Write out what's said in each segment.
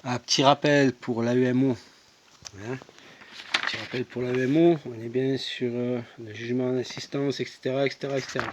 Ah, petit rappel pour l'AEMO. Hein, petit rappel pour l'AEMO, on est bien sur le jugement d'assistance, etc., etc., etc.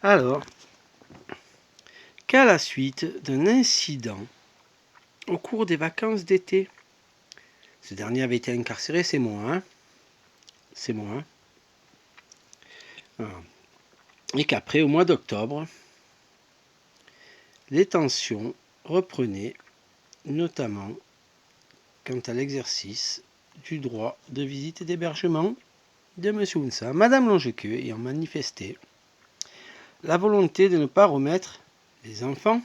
Alors, qu'à la suite d'un incident au cours des vacances d'été, ce dernier avait été incarcéré, c'est moi, hein, c'est moi, hein. Voilà. Et qu'après, au mois d'octobre, les tensions reprenaient, notamment quant à l'exercice du droit de visite et d'hébergement de M. Ounsa, Mme Longequeux ayant manifesté la volonté de ne pas remettre les enfants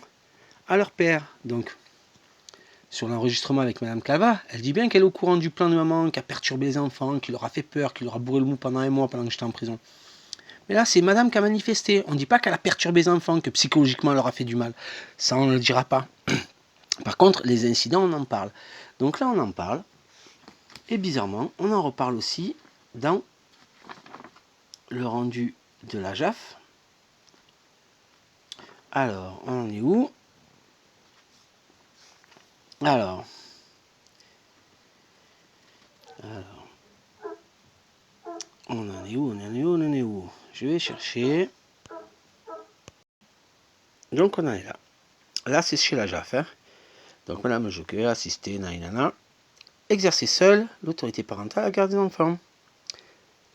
à leur père. Donc, sur l'enregistrement avec Mme Cava, elle dit bien qu'elle est au courant du plan de maman qui a perturbé les enfants, qui leur a fait peur, qui leur a bourré le mou pendant un mois pendant que j'étais en prison. Mais là, c'est Madame qui a manifesté. On ne dit pas qu'elle a perturbé les enfants, que psychologiquement elle leur a fait du mal. Ça, on ne le dira pas. Par contre, les incidents, on en parle. Donc là, on en parle. Et bizarrement, on en reparle aussi dans le rendu de la JAF. Alors, on en est où? Alors, on en est où? On en est où? On en est où? Je vais chercher. Donc, on en est là. Là, c'est chez la JAF. Hein. Donc, Madame Joker, assistée, naïnana, exercer seule l'autorité parentale à la garde des enfants.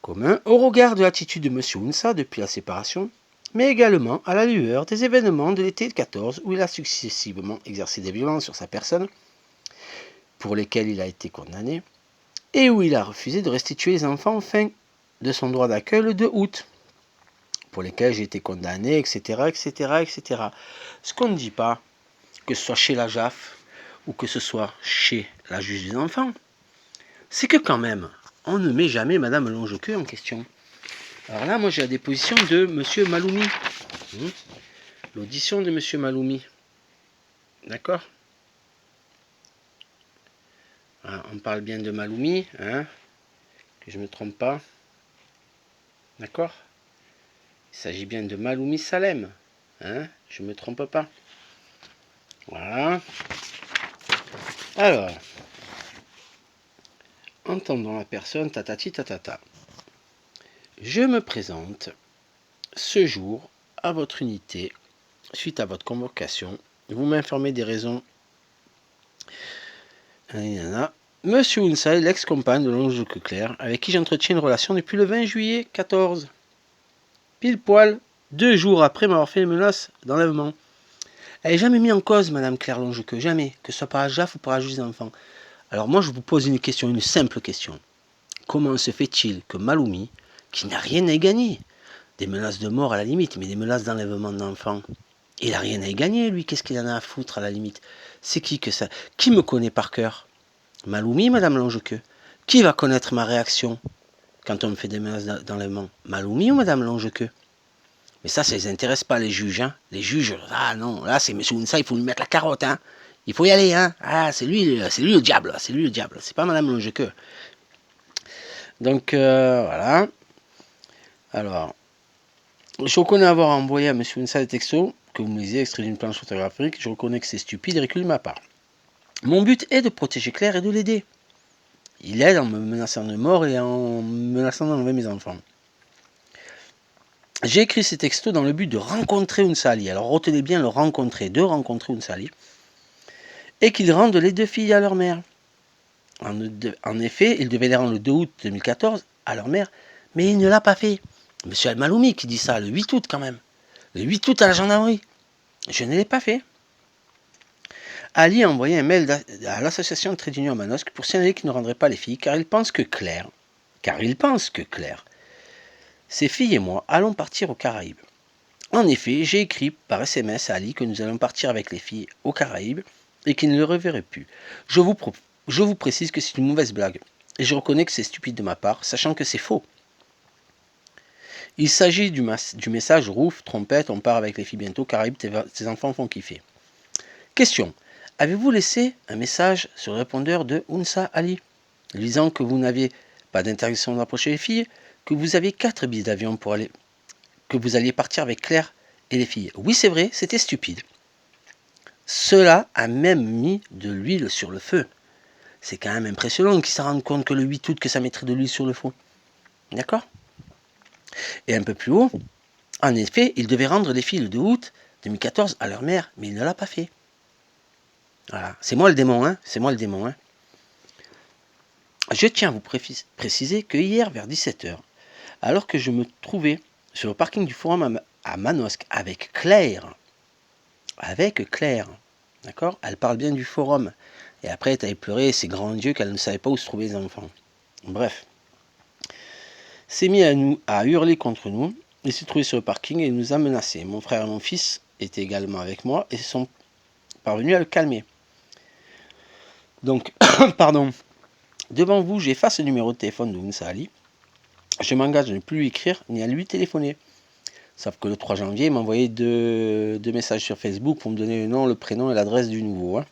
Commun au regard de l'attitude de M. Ounsa depuis la séparation, mais également à la lueur des événements de l'été 14 où il a successivement exercé des violences sur sa personne, pour lesquelles il a été condamné, et où il a refusé de restituer les enfants fin de son droit d'accueil le 2 août, pour lesquels j'ai été condamné, etc., etc., etc. Ce qu'on ne dit pas, que ce soit chez la JAF ou que ce soit chez la juge des enfants, c'est que quand même, on ne met jamais Madame Longequeux en question. Alors là, moi j'ai la déposition de M. Maloumi. L'audition de M. Maloumi. D'accord? On parle bien de Maloumi, hein, que je ne me trompe pas. D'accord? Il s'agit bien de Maloumi Salem. Hein, je ne me trompe pas. Voilà. Alors, entendons la personne, tatati tatata. Je me présente ce jour à votre unité suite à votre convocation. Vous m'informez des raisons. Monsieur Ounsay, l'ex-compagne de Longequeux Claire, avec qui j'entretiens une relation depuis le 20 juillet 14. Pile poil, 2 jours après m'avoir fait une menace d'enlèvement. Elle n'est jamais mise en cause, Madame Claire Longequeux, jamais, que ce soit par la JAF ou par la juge des enfants. Alors moi, je vous pose une question, une simple question. Comment se fait-il que Maloumi, qui n'a rien à y gagner, des menaces de mort à la limite, mais des menaces d'enlèvement d'enfants, il n'a rien à y gagner, lui, qu'est-ce qu'il en a à foutre à la limite? C'est qui que ça? Qui me connaît par cœur? Maloumi, Madame Longequeux? Qui va connaître ma réaction quand on me fait des menaces d'enlèvement? Maloumi ou Madame Longequeux? Mais ça les intéresse pas, les juges. Hein. Les juges, ah non, là, c'est M. Ounsa, il faut lui mettre la carotte. Hein. Il faut y aller. Hein. Ah, c'est lui le diable. C'est lui le diable. C'est pas Madame Longequeux. Donc, voilà. Alors, je reconnais avoir envoyé à M. Ounsa des textos que vous me lisez, extrait d'une planche photographique. Je reconnais que c'est stupide et ridicule de ma part. Mon but est de protéger Claire et de l'aider. Il aide en me menaçant de mort et en menaçant d'enlever mes enfants. J'ai écrit ces textos dans le but de rencontrer Ounsali. Alors retenez bien le rencontrer, de rencontrer Ounsali. Et qu'il rende les 2 filles à leur mère. En effet, il devait les rendre le 2 août 2014 à leur mère, mais il ne l'a pas fait. Monsieur Al-Maloumi qui dit ça, le 8 août quand même. Le 8 août à la gendarmerie. Je ne l'ai pas fait. Ali a envoyé un mail à l'association de Trait d'Union à Manosque pour signaler qu'il ne rendrait pas les filles, car il pense que Claire, ses filles et moi allons partir aux Caraïbes. En effet, j'ai écrit par SMS à Ali que nous allons partir avec les filles aux Caraïbes et qu'il ne le reverrait plus. Je vous précise que c'est une mauvaise blague, et je reconnais que c'est stupide de ma part, sachant que c'est faux. Il s'agit du message Rouf, trompette, on part avec les filles bientôt, Caraïbes, tes enfants font kiffer. Question. Avez-vous laissé un message sur le répondeur de Ounsa Ali, lui disant que vous n'aviez pas d'interdiction d'approcher les filles, que vous aviez 4 billets d'avion pour aller, que vous alliez partir avec Claire et les filles? Oui, c'est vrai, c'était stupide. Cela a même mis de l'huile sur le feu. C'est quand même impressionnant qu'ils se rendent compte que le 8 août, que ça mettrait de l'huile sur le feu. D'accord? Et un peu plus haut, en effet, il devait rendre les fils de août 2014 à leur mère, mais il ne l'a pas fait. Voilà. C'est moi le démon, hein? C'est moi le démon, hein? Je tiens à vous préciser que hier, vers 17h, alors que je me trouvais sur le parking du forum à Manosque avec Claire, d'accord? Elle parle bien du forum. Et après, elle avait pleuré, c'est grand Dieu qu'elle ne savait pas où se trouvaient les enfants. Bref. S'est mis à hurler contre nous. Il s'est trouvé sur le parking et nous a menacés. Mon frère et mon fils étaient également avec moi et sont parvenus à le calmer. Donc, pardon. Devant vous, j'efface le numéro de téléphone de Mounsa Ali. Je m'engage à ne plus lui écrire ni à lui téléphoner. Sauf que le 3 janvier, il m'a envoyé deux messages sur Facebook pour me donner le nom, le prénom et l'adresse du nouveau. Hein.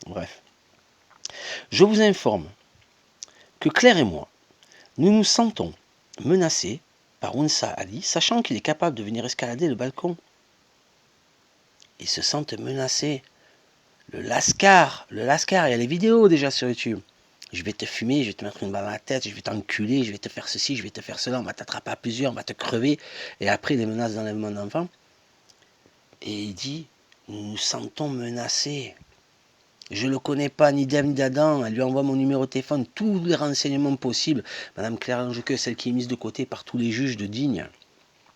Bref. Je vous informe que Claire et moi, nous nous sentons menacés par Mounsa Ali, sachant qu'il est capable de venir escalader le balcon. Ils se sentent menacés. Le Lascar, il y a les vidéos déjà sur YouTube. Je vais te fumer, je vais te mettre une balle dans la tête, je vais t'enculer, je vais te faire ceci, je vais te faire cela, on va t'attraper à plusieurs, on va te crever. Et après, les menaces d'enlèvement d'enfants. Et il dit, nous nous sentons menacés. Je ne le connais pas, ni d'Ève ni d'Adam. Elle lui envoie mon numéro de téléphone, tous les renseignements possibles. Madame Claire Langequeux, celle qui est mise de côté par tous les juges de Digne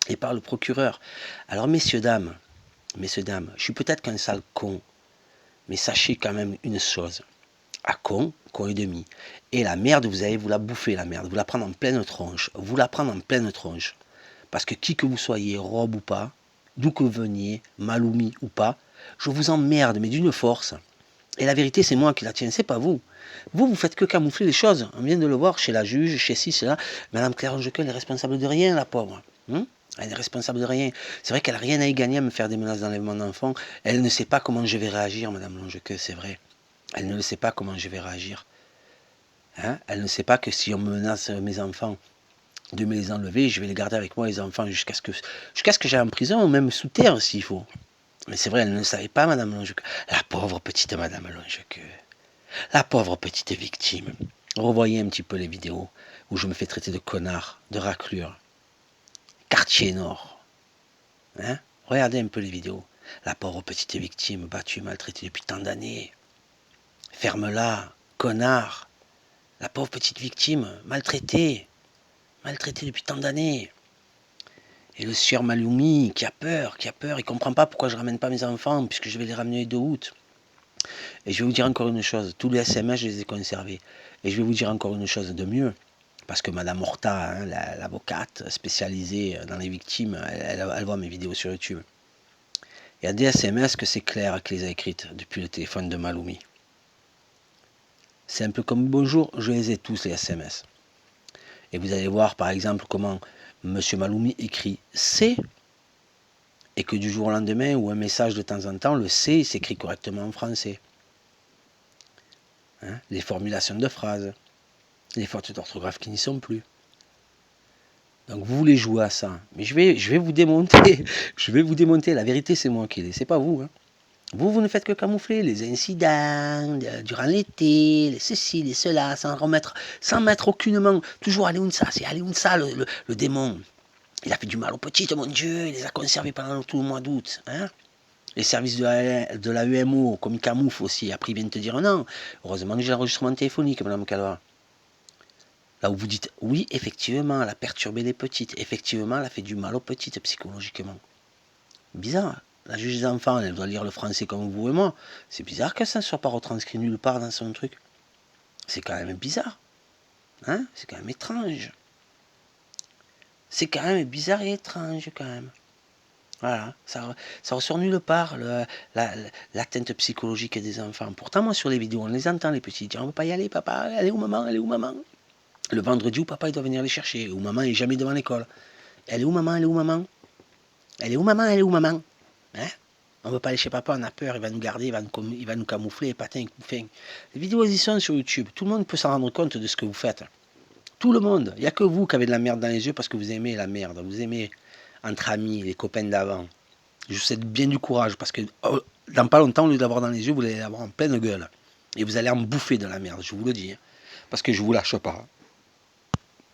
et par le procureur. Alors, messieurs, dames, je suis peut-être qu'un sale con, mais sachez quand même une chose. À con et demi. Et la merde, vous allez vous la bouffer, la merde. Vous la prendre en pleine tronche. Parce que qui que vous soyez, robe ou pas, d'où que vous veniez, maloumi ou pas, je vous emmerde, mais d'une force. Et la vérité, c'est moi qui la tiens, c'est pas vous. Vous faites que camoufler les choses. On vient de le voir chez la juge, chez ci, cela. Madame Claire Langequeux, elle est responsable de rien, la pauvre. Elle est responsable de rien. C'est vrai qu'elle n'a rien à y gagner à me faire des menaces d'enlèvement d'enfants. Elle ne sait pas comment je vais réagir, Madame Langequeux, c'est vrai. Elle ne sait pas comment je vais réagir. Hein? Elle ne sait pas que si on me menace mes enfants de me les enlever, je vais les garder avec moi, les enfants, jusqu'à ce que j'aille en prison, ou même sous terre s'il faut. Mais c'est vrai, elle ne le savait pas, Madame Langequeux. La pauvre petite Madame Langequeux. La pauvre petite victime. Revoyez un petit peu les vidéos où je me fais traiter de connard, de raclure. Quartier Nord. Hein? Regardez un peu les vidéos. La pauvre petite victime, battue, maltraitée depuis tant d'années. Ferme-la, connard. La pauvre petite victime, maltraitée depuis tant d'années. Et le sieur Maloumi qui a peur, il comprend pas pourquoi je ramène pas mes enfants, puisque je vais les ramener le 2 août. Et je vais vous dire encore une chose, tous les SMS, je les ai conservés. Et je vais vous dire encore une chose de mieux, parce que Madame Horta, hein, l'avocate spécialisée dans les victimes, elle voit mes vidéos sur YouTube. Il y a des SMS que c'est Claire qui les a écrites depuis le téléphone de Maloumi. C'est un peu comme bonjour, je les ai tous les SMS. Et vous allez voir par exemple comment M. Maloumi écrit C, et que du jour au lendemain, ou un message de temps en temps, le C s'écrit correctement en français. Hein, les formulations de phrases, les fautes d'orthographe qui n'y sont plus. Donc vous voulez jouer à ça, mais je vais vous démonter, la vérité c'est moi qui l'ai, c'est pas vous. Hein. Vous ne faites que camoufler les incidents durant l'été, les ceci, les cela, sans mettre aucunement, toujours Aliounsa, c'est Aliounsa le démon. Il a fait du mal aux petites, mon Dieu, il les a conservés pendant tout le mois d'août. Hein. Les services de la UMO, comme ils camouflent aussi, après ils viennent te dire non. Heureusement que j'ai l'enregistrement téléphonique, Madame Calva. Là où vous dites, oui, effectivement, elle a perturbé les petites, effectivement, elle a fait du mal aux petites psychologiquement. Bizarre. La juge des enfants, elle doit lire le français comme vous et moi. C'est bizarre que ça ne soit pas retranscrit nulle part dans son truc. C'est quand même bizarre. Hein? C'est quand même étrange. C'est quand même bizarre et étrange, quand même. Voilà. Ça ressort nulle part, l'atteinte psychologique des enfants. Pourtant, moi, sur les vidéos, on les entend, les petits. Ils disent, on ne peut pas y aller, papa. Elle est où, maman? Elle est où, maman? Le vendredi où papa, il doit venir les chercher. Où maman n'est jamais devant l'école. Elle est où, maman? Elle est où, maman? Elle est où, maman? Elle est où, maman? Hein? On ne veut pas aller chez papa, on a peur, il va nous garder, il va nous camoufler, patin, couffin. Les vidéos, elles y sont sur YouTube. Tout le monde peut s'en rendre compte de ce que vous faites. Tout le monde. Il n'y a que vous qui avez de la merde dans les yeux parce que vous aimez la merde. Vous aimez, entre amis, les copains d'avant. Je vous souhaite bien du courage parce que dans pas longtemps, au lieu d'avoir dans les yeux, vous allez l'avoir en pleine gueule. Et vous allez en bouffer de la merde, je vous le dis. Parce que je vous lâche pas.